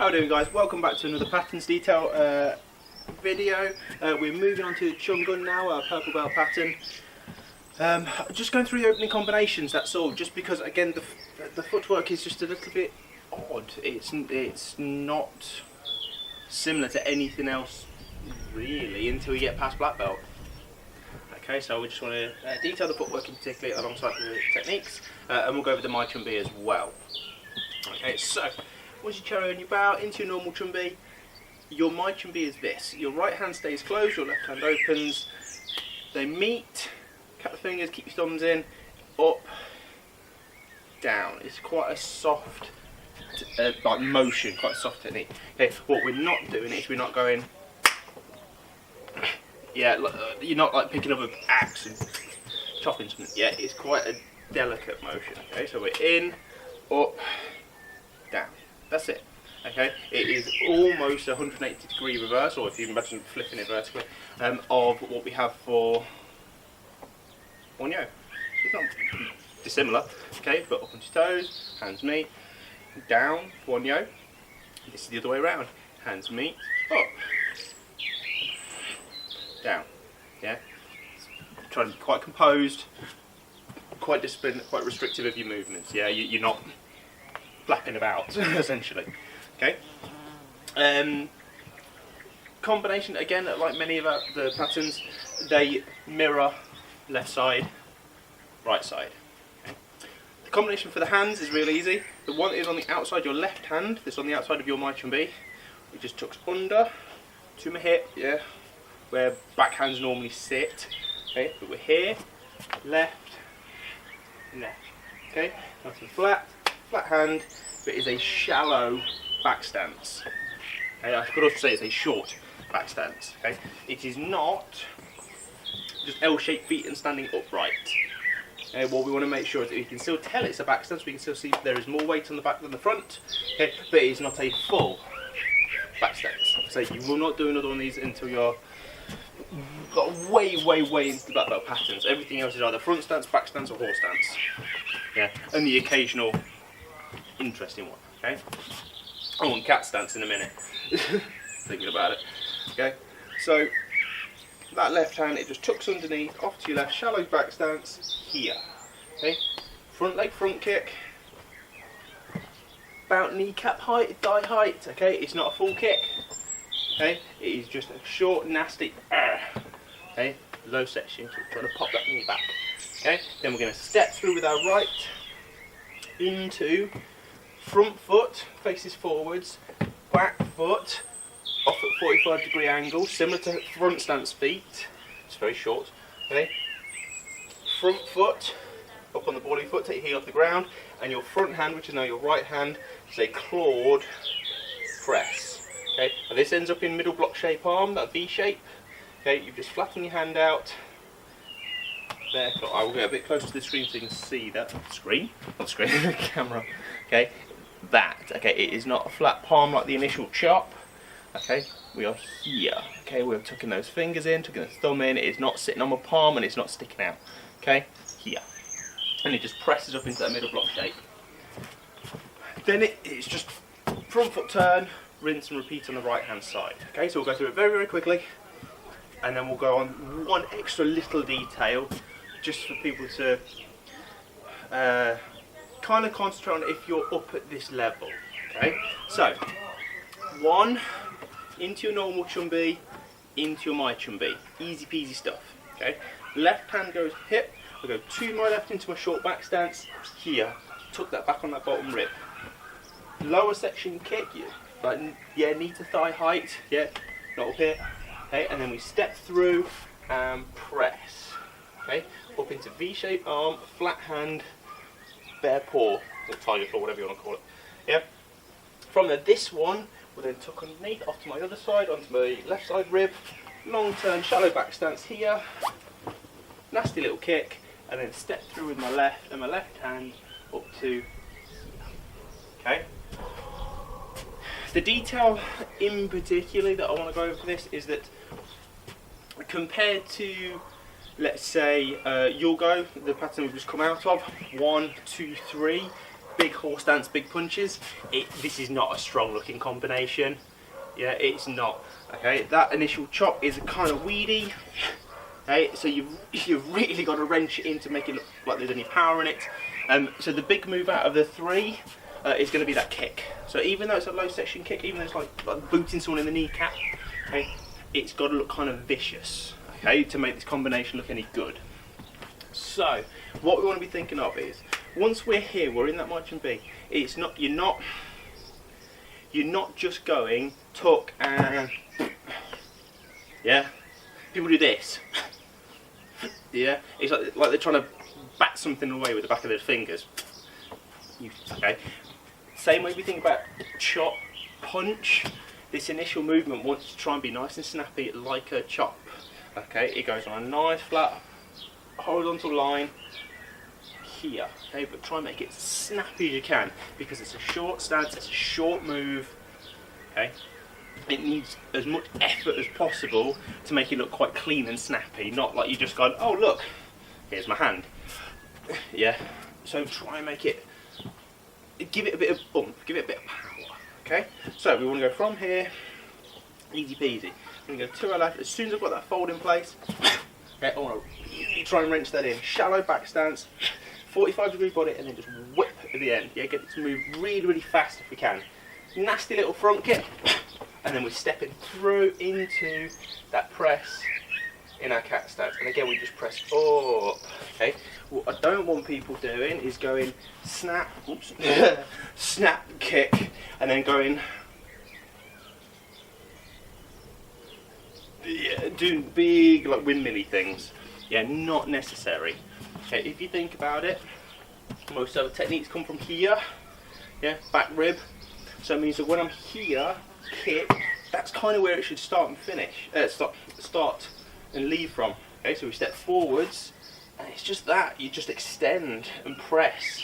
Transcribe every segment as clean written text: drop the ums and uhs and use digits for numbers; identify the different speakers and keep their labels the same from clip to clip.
Speaker 1: How are we doing, guys? Welcome back to another patterns detail video. We're moving on to the Chung now, our purple belt pattern. Just going through the opening combinations, that's all. Just because, again, the footwork is just a little bit odd. It's not similar to anything else really until you get past black belt. Okay, so we just want to detail the footwork in particular alongside the techniques, and we'll go over the my chumbi as well. Okay, so once you cherry on your bow into your normal chumbi, your my chumbi is this. Your right hand stays closed, your left hand opens. They meet. Cut the fingers, keep your thumbs in, up, down. It's quite a soft, like motion, quite a soft technique. Okay, what we're not doing is we're not going. Yeah, you're not like picking up an axe and chopping something. Yeah, it's quite a delicate motion. Okay, so we're in, up, down. That's it. Okay, it is almost a 180-degree reversal, if you imagine flipping it vertically, of what we have for Yo. It's not dissimilar. Okay, but up on your toes, hands meet, down, Yo. This is the other way around. Hands meet, up, down. Yeah, trying to be quite composed, quite disciplined, quite restrictive of your movements. Yeah, you're not flapping about essentially. Okay. Combination again, like many of the patterns, they mirror left side, right side. Okay. The combination for the hands is real easy. The one that is on the outside your left hand, this on the outside of your my chumbi, it just tucks under to my hip. Yeah. Where back hands normally sit, okay, but we're here, left, left, okay, nice and flat hand, but it's a shallow back stance, okay, I could also say it's a short back stance, okay, it is not just L-shaped feet and standing upright, okay, what we want to make sure is that we can still tell it's a back stance, we can still see there is more weight on the back than the front, okay, but it's not a full back stance, so you will not do another one of these until you're got way into the black belt patterns. Everything else is either front stance, back stance, or horse stance. Yeah, and the occasional interesting one. Okay, I want cat stance in a minute. Thinking about it. Okay, so that left hand, it just tucks underneath, off to your left, shallow back stance here. Okay, front leg front kick, about kneecap height, thigh height. Okay, it's not a full kick. Okay, it is just a short, nasty, okay, low section, trying to pop that knee back. Okay, then we're going to step through with our right into front foot, faces forwards, back foot, off at 45-degree angle, similar to front stance feet, it's very short. Okay, front foot, up on the ball of your foot, take your heel off the ground, and your front hand, which is now your right hand, is a clawed press. Okay, and this ends up in middle block shape arm, that V shape. Okay, you just flatten your hand out. There, I will get a bit closer to the screen so you can see that. Screen? Not screen, the camera. Okay, that. Okay, it is not a flat palm like the initial chop. Okay, we are here. Okay, we're tucking those fingers in, tucking the thumb in. It is not sitting on my palm and it's not sticking out. Okay, here. And it just presses up into that middle block shape. Then it's just front foot turn, rinse and repeat on the right hand side. Okay, so we'll go through it very quickly, and then we'll go on one extra little detail just for people to kind of concentrate on if you're up at this level. Okay, so one, into your normal chumbi, into your my chumbi, easy peasy stuff. Okay, left hand goes hip, I'll go to my left into my short back stance here, tuck that back on that bottom rib, lower section kick, like, yeah, knee to thigh height, yeah, not up here, okay, and then we step through and press, okay, up into V-shaped arm, flat hand, bare paw, or tiger claw, whatever you want to call it, yeah. From there, this one will then tuck underneath, off to my other side, onto my left side rib, long turn, shallow back stance here, nasty little kick, and then step through with my left and my left hand up to here, okay. The detail in particular that I want to go over for this is that compared to, let's say, you'll go, the pattern we've just come out of, 1, 2, 3, big horse stance, big punches, this is not a strong looking combination. Yeah, it's not. Okay, that initial chop is kind of weedy. Okay, so you've really got to wrench it in to make it look like there's any power in it. So the big move out of the three is going to be that kick. So even though it's a low section kick, even though it's like booting someone in the kneecap, okay, it's got to look kind of vicious, okay, to make this combination look any good. So what we want to be thinking of is, once we're here, we're in that marching B. It's not, you're not just going tuck and yeah. People do this. Yeah, it's like they're trying to bat something away with the back of their fingers. Okay. Same way we think about chop, punch. This initial movement wants to try and be nice and snappy, like a chop. Okay, it goes on a nice flat horizontal line here. Okay, but try and make it as snappy as you can, because it's a short stance, it's a short move. Okay, it needs as much effort as possible to make it look quite clean and snappy, not like you just gone, oh look, here's my hand. Yeah, so try and make it, give it a bit of bump, give it a bit of power. Okay, so we want to go from here, easy peasy. I'm going to go to our left. As soon as I've got that fold in place, okay, I want to really try and wrench that in. Shallow back stance, 45-degree body, and then just whip at the end. Yeah, get it to move really, really fast if we can. Nasty little front kick, and then we're stepping through into that press in our cat stance. And again, we just press up. Okay. What I don't want people doing is going snap, oops, snap, kick, and then going, yeah, doing big like windmilly things. Yeah, not necessary. Okay, if you think about it, most of the techniques come from here. Yeah, back rib. So it means that when I'm here, kick, that's kind of where it should start and finish. Start and leave from. Okay, so we step forwards, and it's just that, you just extend and press.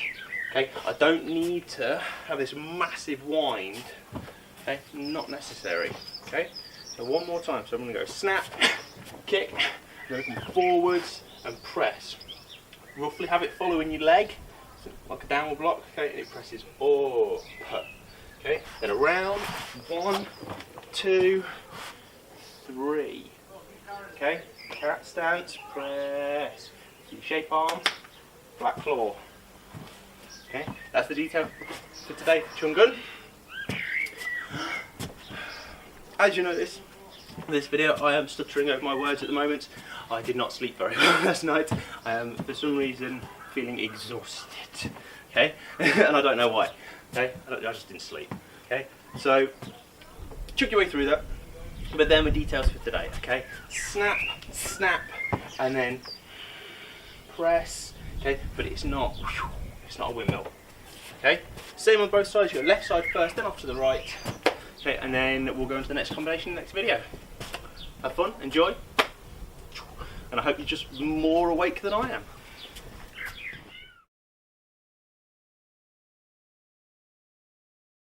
Speaker 1: Okay, I don't need to have this massive wind. Okay, not necessary. Okay, so one more time. So I'm going to go snap, kick, then come forwards and press. Roughly have it following your leg, so like a downward block. Okay, and it presses up. Okay, then around, 1, 2, 3. Okay, cat stance, press, shape arm, black claw. Okay, that's the detail for today, Chung. As you notice, in this video I am stuttering over my words at the moment. I did not sleep very well last night. I am, for some reason, feeling exhausted. Okay, and I don't know why. Okay, I just didn't sleep. Okay, so chuck your way through that. But then the details for today. Okay, snap, snap, and then press. Okay, but it's not a windmill. Okay, same on both sides. You go left side first, then off to the right. Okay, and then we'll go into the next combination in the next video. Have fun, enjoy, and I hope you're just more awake than I am.